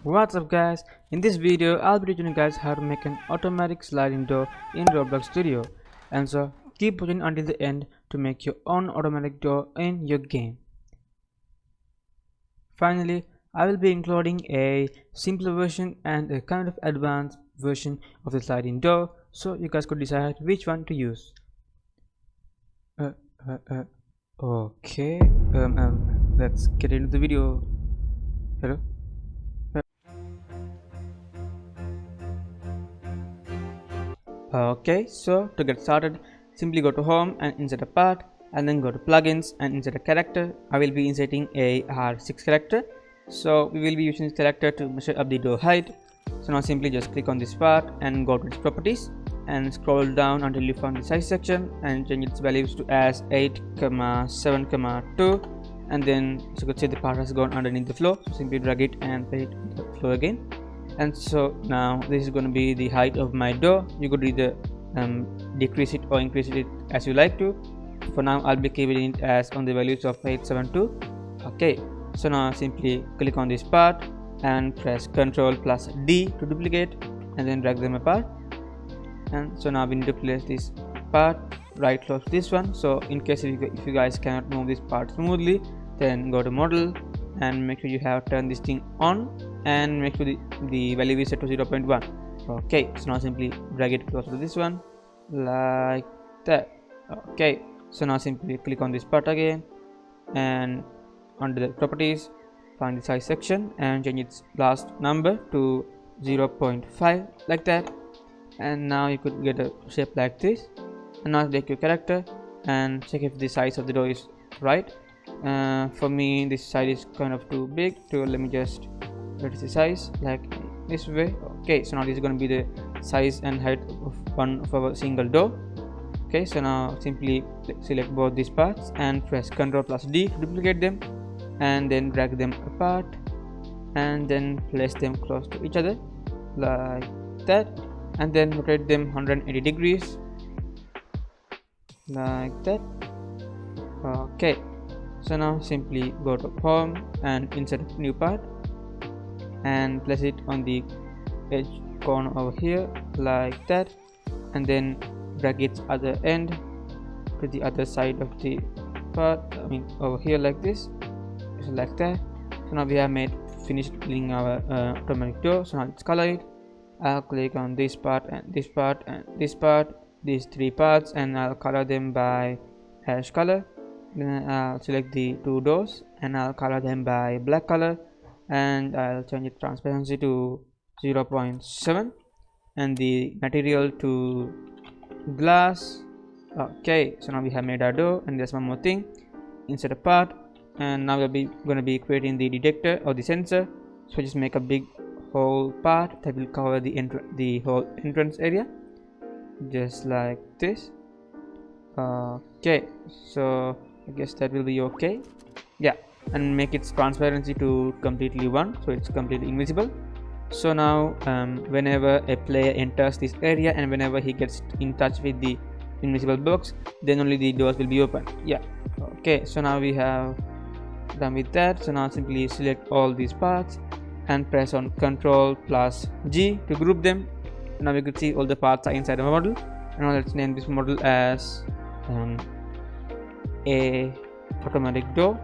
What's up guys, in this video I'll be teaching you guys how to make an automatic sliding door in Roblox Studio, and so keep watching until the end to make your own automatic door in your game. Finally, I will be including a simpler version and a kind of advanced version of the sliding door, so you guys could decide which one to use. Okay, let's get into the video. Hello. Okay, so to get started, simply go to home and insert a part, and then go to plugins and insert a character. I will be inserting a R6 character, so we will be using this character to measure up the door height. So now simply just click on this part and go to its properties and scroll down until you find the size section and change its values to as 8, 7,2, and then as you could see the part has gone underneath the floor, so simply drag it and place it on the floor again. And so now this is going to be the height of my door. You could either decrease it or increase it as you like to. For now I'll be keeping it as on the values of 872. Okay, so now simply click on this part and press Ctrl+D to duplicate and then drag them apart. And so now we need to place this part right close to this one. So in case if you guys cannot move this part smoothly, then go to model and make sure you have turned this thing on and make sure the value is set to 0.1. okay, so now simply drag it closer to this one like that. Okay, so now simply click on this part again and under the properties find the size section and change its last number to 0.5 like that, and now you could get a shape like this. And now take your character and check if the size of the door is right. For me this side is kind of too big, so let me just reduce the size like this way. Okay, so now this is going to be the size and height of one of our single door. Okay, so now simply select both these parts and press Ctrl+D to duplicate them and then drag them apart and then place them close to each other like that, and then rotate them 180 degrees like that. Okay, so now simply go to home and insert a new part and place it on the edge corner over here like that, and then drag its other end to the other side of the part, over here like this, just like that. So now we have finished building our automatic door. So now let's color it. I'll click on this part and this part and this part, these three parts, and I'll color them by ash color. Then I'll select the two doors and I'll color them by black color, and I'll change the transparency to 0.7 and the material to glass. Okay, so now we have made our door, and there's one more thing, insert a part, and now we'll be going to be creating the detector or the sensor. So just make a big whole part that will cover the whole entrance area just like this. Okay, so I guess that will be okay. Yeah, and make its transparency to completely 1, so it's completely invisible. So now whenever a player enters this area and whenever he gets in touch with the invisible box, then only the doors will be open. Yeah, okay, so now we have done with that. So now simply select all these parts and press on Ctrl+G to group them. Now we could see all the parts are inside of a model, and now let's name this model as a automatic door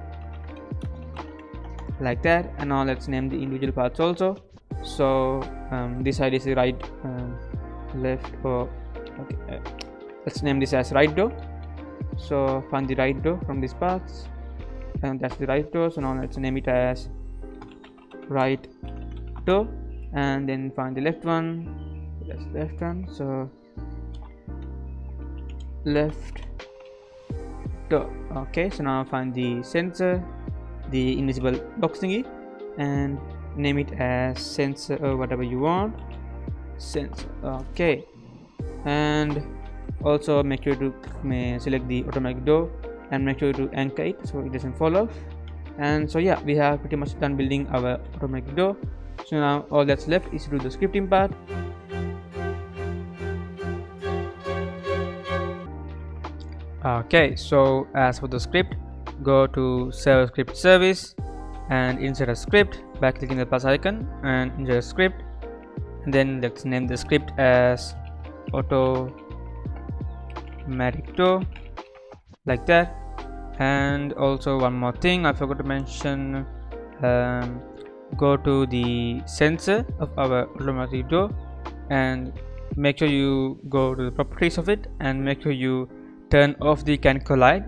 like that. And now let's name the individual parts also. So this side is the right, left, or okay, let's name this as right door. So find the right door from these parts, and that's the right door. So now let's name it as right door, and then find the left one, that's left one, so left door. Okay, so now find the sensor, the invisible box thingy, and name it as sensor or whatever you want, sensor. Okay, and also make sure to select the automatic door and make sure to anchor it so it doesn't fall off. And so yeah, we have pretty much done building our automatic door. So now all that's left is to do the scripting part. Okay, so as for the script, go to server script service and insert a script by clicking the plus icon and insert a script, and then let's name the script as automatic door, like that. And also one more thing I forgot to mention, go to the sensor of our automatic door and make sure you go to the properties of it and make sure you turn off the can collide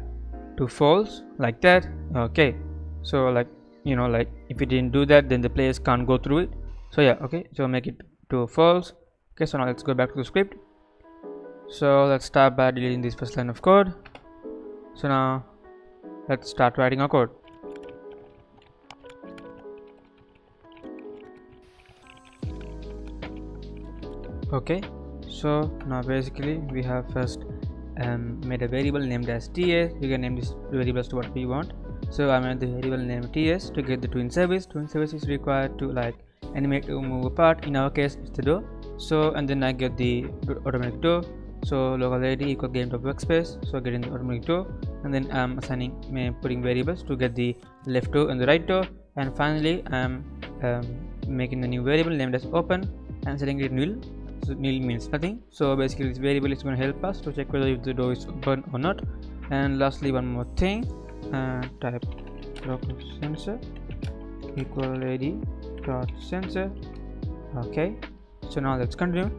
to false, like that. Okay, so like like if you didn't do that, then the players can't go through it. So yeah, okay, so make it to false. Okay, so now let's go back to the script. So let's start by deleting this first line of code. So now let's start writing our code. Okay, so now basically we have first made a variable named as ts. You can name this variables to what we want. So I made the variable named ts to get the twin service. Twin service is required to like animate to move a part. In our case it's the door. So and then I get the automatic door. So local id equal game.workspace, so getting the automatic door, and then I'm assigning putting variables to get the left door and the right door, and finally I'm making the new variable named as open and setting it null. So null means nothing, so basically this variable is going to help us to check whether if the door is open or not. And lastly one more thing, type local sensor equal id dot sensor. Okay, so now let's continue.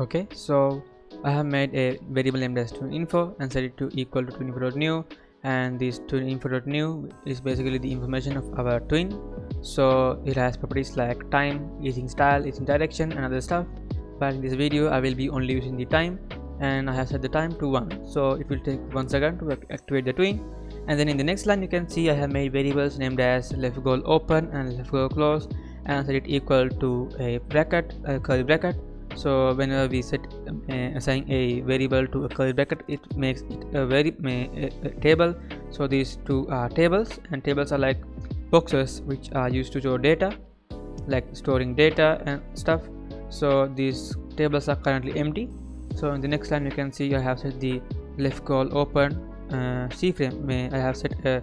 Okay, so I have made a variable named as twin_info and set it to equal to twin_info.new, and this twin_info.new is basically the information of our twin. So it has properties like time, easing style, easing direction and other stuff, but in this video I will be only using the time, and I have set the time to 1, so it will take 1 second to activate the twin. And then in the next line you can see I have made variables named as left goal open and left goal close and set it equal to a bracket, a curly bracket. So whenever we set assign a variable to a curly bracket, it makes it a table. So these two are tables, and tables are like boxes which are used to store data, like storing data and stuff. So these tables are currently empty. So in the next line you can see I have set the left goal open cframe. I have set a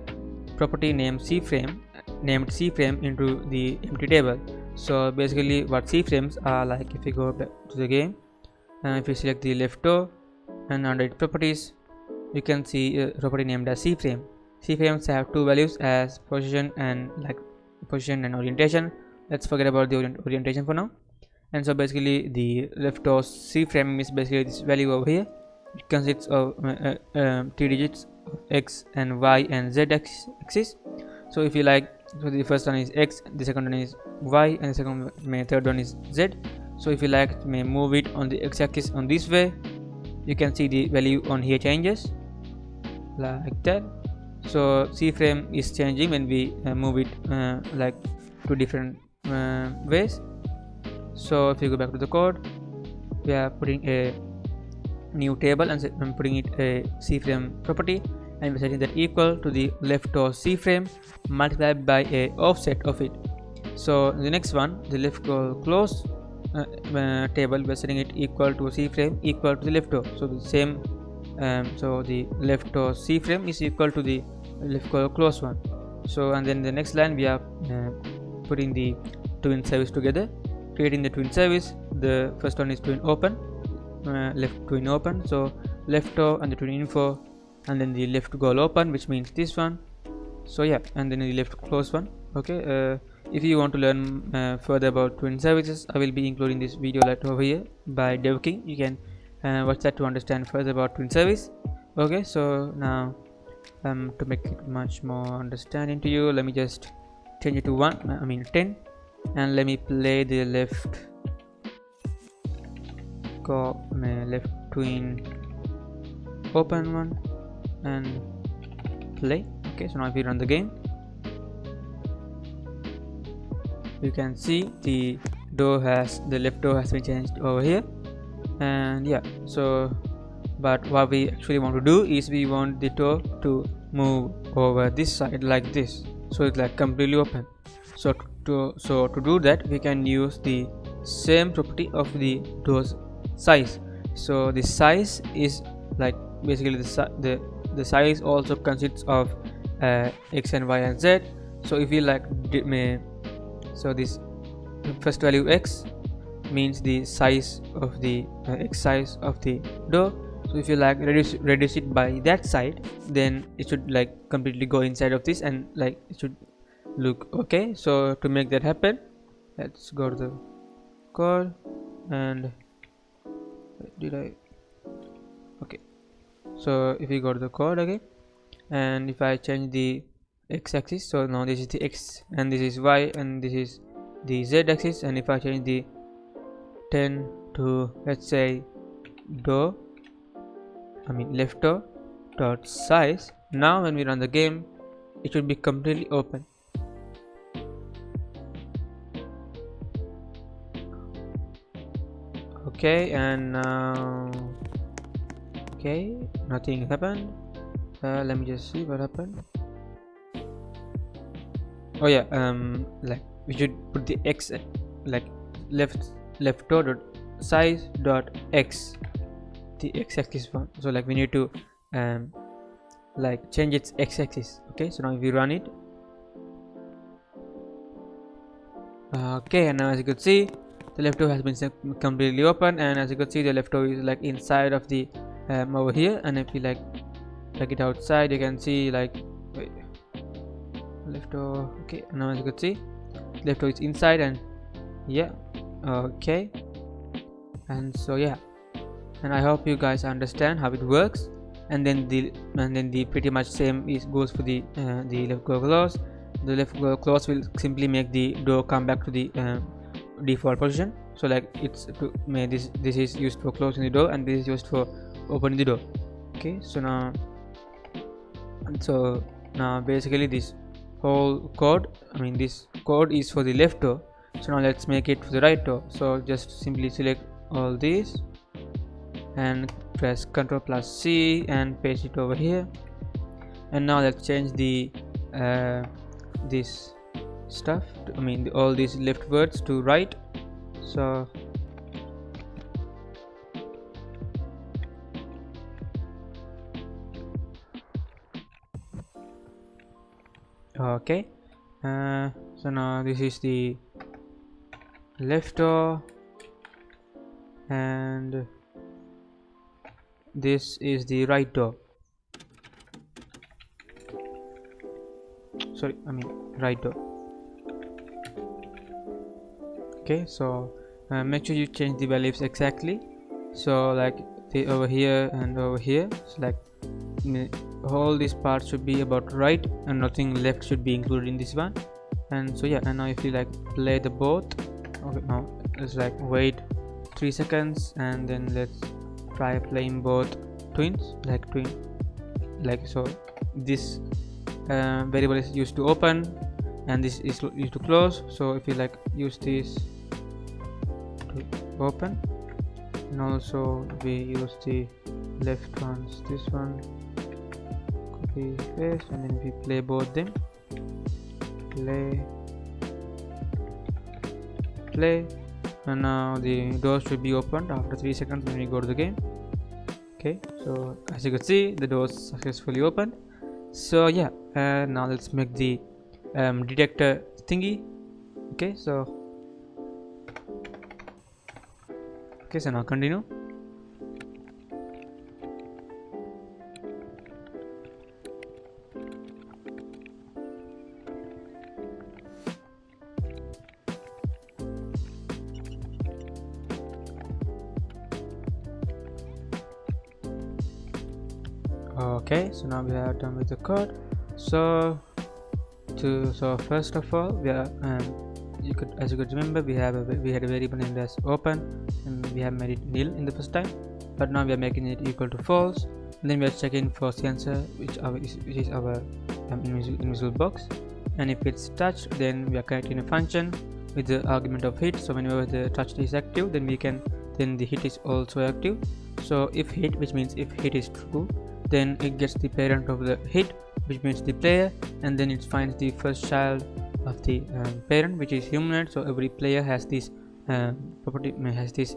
property named cframe into the empty table. So basically what cframes are like, if you go back to the game and if you select the left door and under its properties you can see a property named as cframe. Cframes have two values as position and orientation. Let's forget about the orientation for now. And so basically the left door cframe is basically this value over here. It consists of 3 digits of x and y and z axis. So if you like, so the first one is x, the second one is y, and the third one is z. So if you like, may move it on the x-axis on this way, you can see the value on here changes like that. So cframe is changing when we move it like two different ways. So if you go back to the code, we are putting a new table and I'm putting it a cframe property, and we're setting that equal to the left door cframe multiplied by a offset of it. So the next one, the left door close table, we're setting it equal to cframe equal to the left door. So the same, so the left door cframe is equal to the left door close one. So and then the next line we are putting the twin service together, creating the twin service. The first one is twin open, left twin open, so left door and the twin info, and then the left goal open, which means this one. So yeah, and then the left close one. Okay, if you want to learn further about twin services, I will be including this video right over here by DevKing. You can watch that to understand further about twin service. Okay, so now to make it much more understanding to you, let me just change it to 10, and let me play the left twin open one and play. Okay, so now if you run the game, you can see the left door has been changed over here. And yeah, so but what we actually want to do is we want the door to move over this side like this, so it's like completely open. So to do that, we can use the same property of the door's size. So the size is like basically the size also consists of x and y and z. So if we like so this first value x means the size of the x size of the door. So if you like reduce it by that side, then it should like completely go inside of this and like it should look okay. So to make that happen, let's go to the code and okay, so if we go to the code again, and if I change the x-axis, so now this is the x and this is y and this is the z-axis, and if I change the 10 to, let's say, left door dot size, now when we run the game, it should be completely open. Okay, and now okay, nothing happened. Let me just see what happened. Oh yeah, like we should put the x like left door dot size dot x, the x-axis one. So like we need to like change its x-axis. Okay, so now if we run it, okay, and now as you could see, the left door has been completely open, and as you could see, the left door is like inside of the over here. And if we like it outside, you can see like left door. Okay, now as you could see, left door is inside, and yeah, okay, and so yeah, and I hope you guys understand how it works. And then the pretty much same goes for the left door close. The left door close will simply make the door come back to the default position. So like it's this is used for closing the door, and this is used for opening the door. Okay, so now basically this whole code, this code is for the left door. So now let's make it for the right door. So just simply select all these and press Ctrl+C and paste it over here. And now let's change the this stuff to, all these left words to right. So okay, so now this is the left door, and this is the right door. Sorry, right door. Okay, so make sure you change the values exactly. So like the over here and over here, so like all these parts should be about right, and nothing left should be included in this one. And so yeah, and now if you like play the both, okay, now let's like wait 3 seconds, and then let's try playing both twins, like so this variable is used to open and this is used to close. So if you like use this to open, and also we use the left ones, this one, copy paste, and then we play both them, play, and now the door should be opened after 3 seconds when we go to the game. Okay, so as you can see, the door is successfully opened. So yeah, now let's make the detector thingy. Okay, so now continue. Okay, so now we are done with the code. So first of all, we are as you could remember, we had a variable named as open, and we have made it nil in the first time, but now we are making it equal to false, and then we are checking for sensor, which is our invisible box, and if it's touched, then we are connecting a function with the argument of hit. So whenever the touch is active, then the hit is also active. So if hit, which means if hit is true, then it gets the parent of the hit, which means the player, and then it finds the first child of the parent, which is humanoid. So every player has this property, has this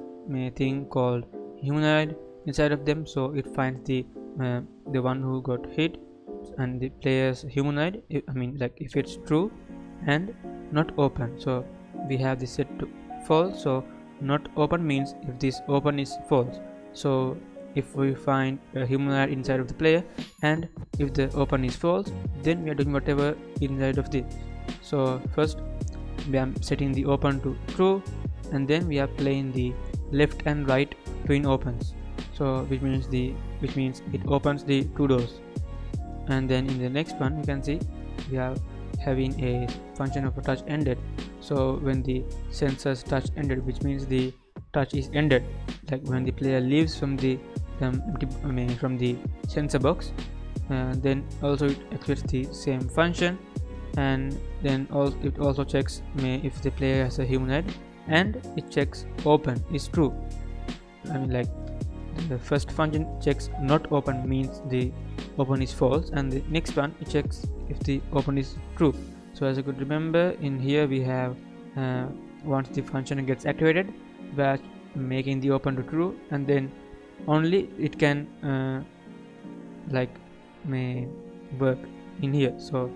thing called humanoid inside of them. So it finds the one who got hit and the player's humanoid, like if it's true and not open. So we have this set to false. So not open means if this open is false. So if we find a humanoid inside of the player and if the open is false, then we are doing whatever inside of this. So first we are setting the open to true, and then we are playing the left and right twin opens. So which means it opens the two doors. And then in the next one you can see we are having a function of a touch ended. So when the sensor's touch ended, which means the touch is ended, like when the player leaves from the from the sensor box, then also it activates the same function. And then it also checks if the player has a humanoid, and it checks open is true. Like the first function checks not open means the open is false, and the next one it checks if the open is true. So as you could remember, in here we have once the function gets activated, we are making the open to true, and then only it can may work in here. So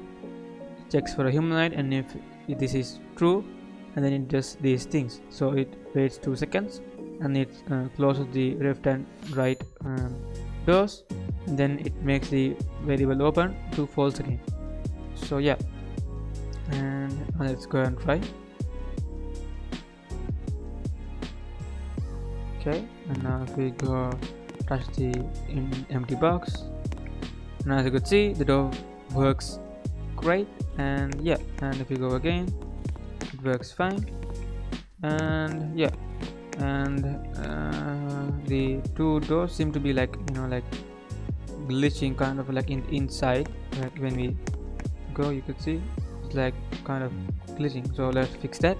it checks for a humanoid, and if this is true, and then it does these things. So it waits 2 seconds and it closes the left and right doors, and then it makes the variable open to false again. So yeah, and let's go and try. Okay, and now if we go touch the empty box, now as you could see the door works great. And yeah, and if you go again, it works fine. And yeah, and the two doors seem to be like glitching, kind of like inside. Like when we go, you could see it's like kind of glitching. So let's fix that.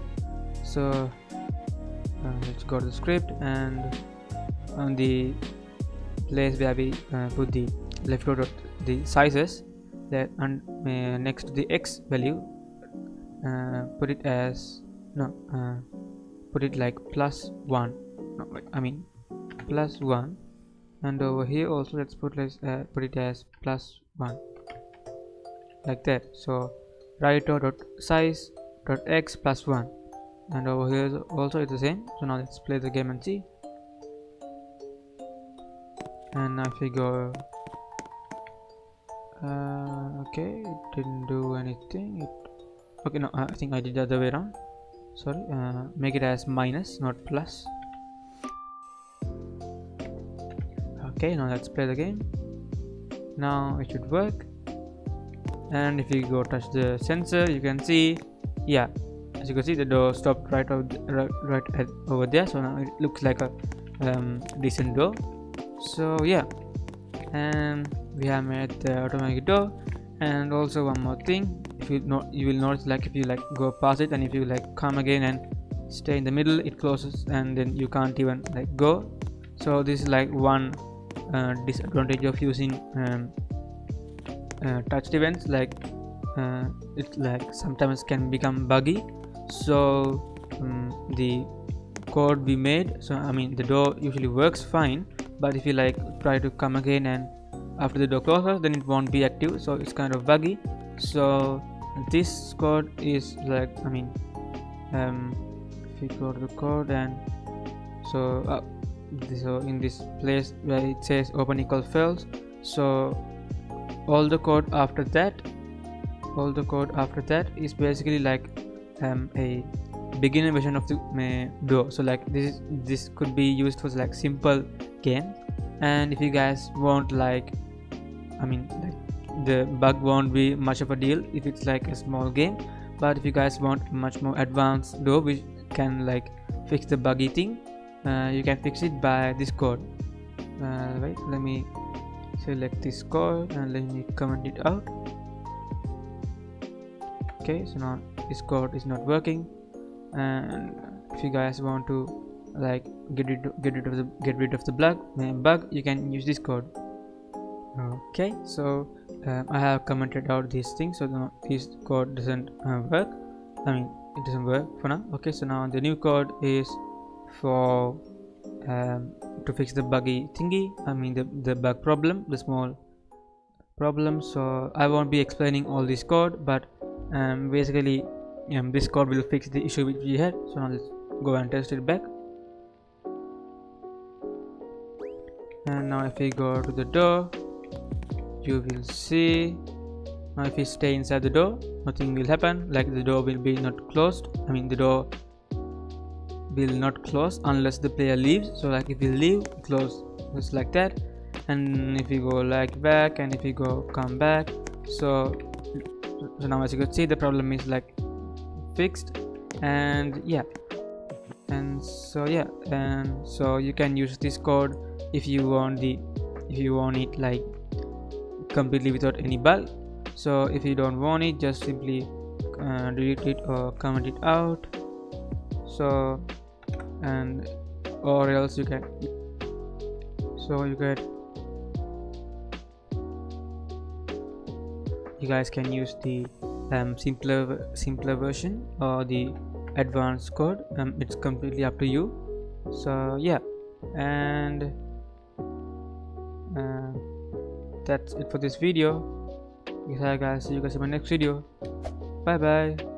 So let's go to the script, and on the place where we put the leftover the sizes, that next to the x value, put it as put it like +1. +1, and over here also let's put it as +1, like that. So writer.size.x +1, and over here also it's the same. So now let's play the game and see. And now if we go okay, it didn't do anything. Okay, no, I think I did the other way around. Sorry, make it as minus, not plus. Okay, now let's play the game. Now it should work. And if you go touch the sensor, you can see, yeah, as you can see the door stopped right over there. So now it looks like a decent door. So yeah, and we have made the automatic door. And also one more thing, if you will notice, like if you go past it, and if you come again and stay in the middle, it closes, and then you can't even go. So this is one disadvantage of using touched events. It sometimes can become buggy. So the code we made, so the door usually works fine, but if you try to come again and after the door closes, then it won't be active, so it's kind of buggy. So this code is if you go to the code, and so in this place where it says open equals false, so all the code after that is basically a beginner version of the door. So this could be used for simple game, and if you guys want the bug won't be much of a deal if it's a small game. But if you guys want much more advanced door which can fix the buggy thing, you can fix it by this code. Wait, let me select this code and let me comment it out. Okay, so now this code is not working, and if you guys want to like get rid of the bug, you can use this code. Okay, so I have commented out these things, so this code doesn't work. I mean, it doesn't work for now. Okay, so now the new code is for to fix the buggy thingy. I mean the bug problem, the small problem. So I won't be explaining all this code, but basically this code will fix the issue which we had. So now let's go and test it back. And now if we go to the door, you will see, now if we stay inside the door, nothing will happen, like the door will be not closed. I mean the door will not close unless the player leaves. So like if you leave, close, just like that. And if you go like back, and if you go come back, so now as you can see, the problem is like fixed. And yeah, and so yeah, and so you can use this code if you want it like completely without any bug. So if you don't want it, just simply delete it or comment it out. So and or else you can, so you guys can use the simpler version or the advanced code. It's completely up to you. So yeah, and that's it for this video. Yeah guys, see you guys in my next video. Bye bye.